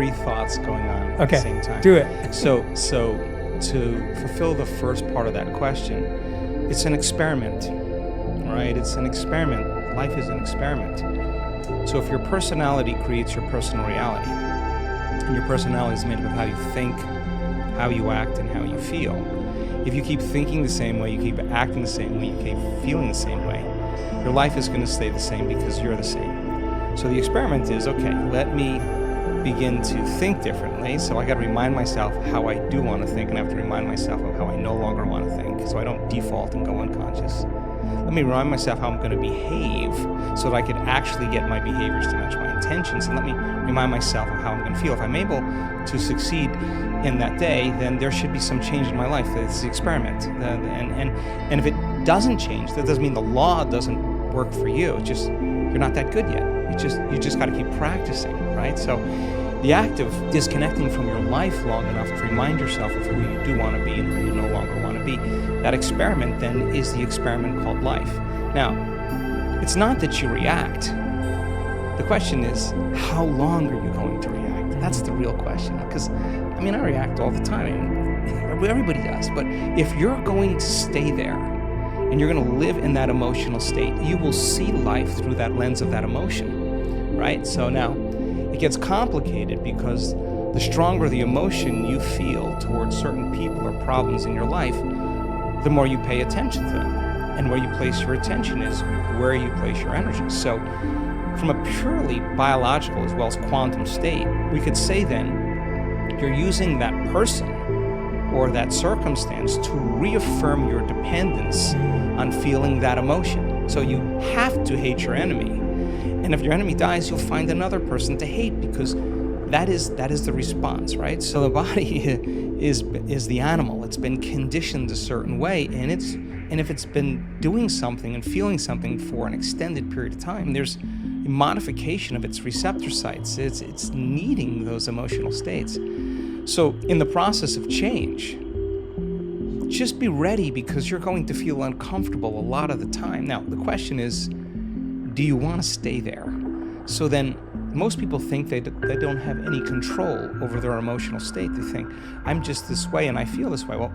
three thoughts going on at the same time. Do it. So to fulfill the first part of that question, it's an experiment, right? It's an experiment. Life is an experiment. So if your personality creates your personal reality, and your personality is made up of how you think, how you act, and how you feel, if you keep thinking the same way, you keep acting the same way, you keep feeling the same way, your life is going to stay the same because you're the same. So the experiment is, okay, let me begin to think differently. So I got to remind myself how I do want to think, and I have to remind myself of how I no longer want to think, so I don't default and go unconscious. Let me remind myself how I'm going to behave so that I could actually get my behaviors to match my intentions. And let me remind myself of how I'm going to feel. If I'm able to succeed in that day, then there should be some change in my life. It's the experiment. And if it doesn't change, that doesn't mean the law doesn't work for you. It's just you're not that good yet. You just got to keep practicing, right? So the act of disconnecting from your life long enough to remind yourself of who you do want to be and who you no longer want to be, that experiment then is the experiment called life. Now, it's not that you react. The question is, how long are you going to react? That's the real question. Because, I react all the time. Everybody does. But if you're going to stay there and you're going to live in that emotional state, you will see life through that lens of that emotion, right? So now, it gets complicated because the stronger the emotion you feel towards certain people or problems in your life, the more you pay attention to them. And where you place your attention is where you place your energy. So from a purely biological as well as quantum state, we could say then you're using that person or that circumstance to reaffirm your dependence on feeling that emotion. So you have to hate your enemy. And if your enemy dies, you'll find another person to hate because that is the response, right? So the body is the animal. It's been conditioned a certain way, and if it's been doing something and feeling something for an extended period of time, there's a modification of its receptor sites. It's needing those emotional states. So in the process of change, just be ready because you're going to feel uncomfortable a lot of the time. Now, the question is, do you want to stay there? So then most people think they don't have any control over their emotional state. They think, I'm just this way and I feel this way. Well,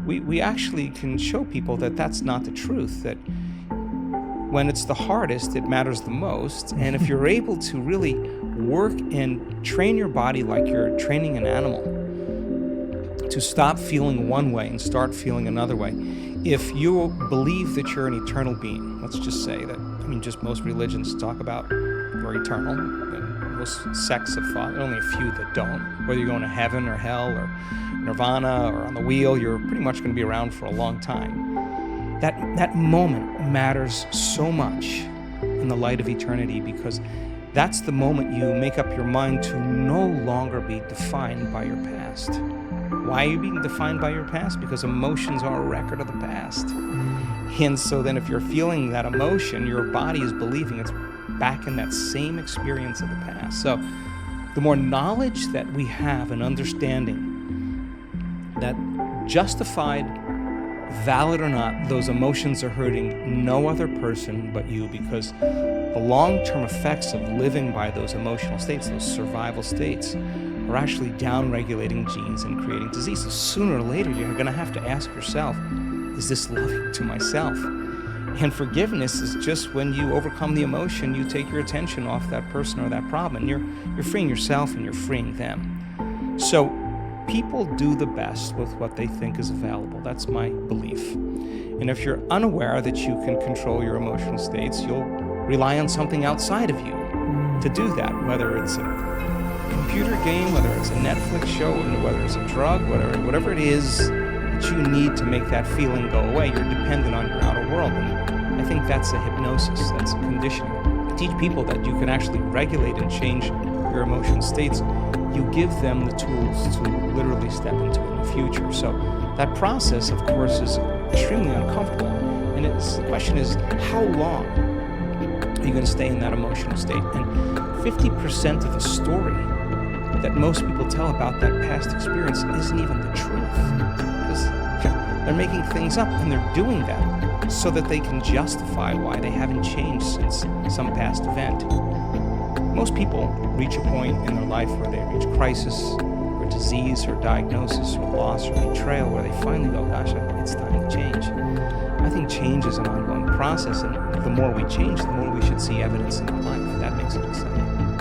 we actually can show people that that's not the truth, that when it's the hardest, it matters the most. And if you're able to really work and train your body like you're training an animal to stop feeling one way and start feeling another way, if you believe that you're an eternal being, let's just say that, just most religions talk about you're eternal, and most sects of thought, there are only a few that don't. Whether you're going to heaven or hell or nirvana or on the wheel, you're pretty much going to be around for a long time. That moment matters so much in the light of eternity because that's the moment you make up your mind to no longer be defined by your past. Why are you being defined by your past? Because emotions are a record of the past. And so then if you're feeling that emotion, your body is believing it's back in that same experience of the past. So the more knowledge that we have and understanding that justified, valid or not, those emotions are hurting no other person but you, because the long-term effects of living by those emotional states, those survival states, are actually down-regulating genes and creating diseases. Sooner or later, you're going to have to ask yourself, is this loving to myself? And forgiveness is just when you overcome the emotion, you take your attention off that person or that problem, and you're freeing yourself and you're freeing them. So people do the best with what they think is available. That's my belief. And if you're unaware that you can control your emotional states, you'll rely on something outside of you to do that, whether it's a computer game, whether it's a Netflix show, whether it's a drug, whatever it is that you need to make that feeling go away. You're dependent on your outer world. And I think that's a hypnosis, that's a conditioning. To teach people that you can actually regulate and change your emotional states, you give them the tools to literally step into in the future. So that process, of course, is extremely uncomfortable. And the question is, how long are you going to stay in that emotional state? And 50% of the story that most people tell about that past experience isn't even the truth. Because they're making things up, and they're doing that so that they can justify why they haven't changed since some past event. Most people reach a point in their life where they reach crisis or disease or diagnosis or loss or betrayal where they finally go, gosh, it's time to change. I think change is an ongoing process, and the more we change, the more we should see evidence in our life. That makes it exciting.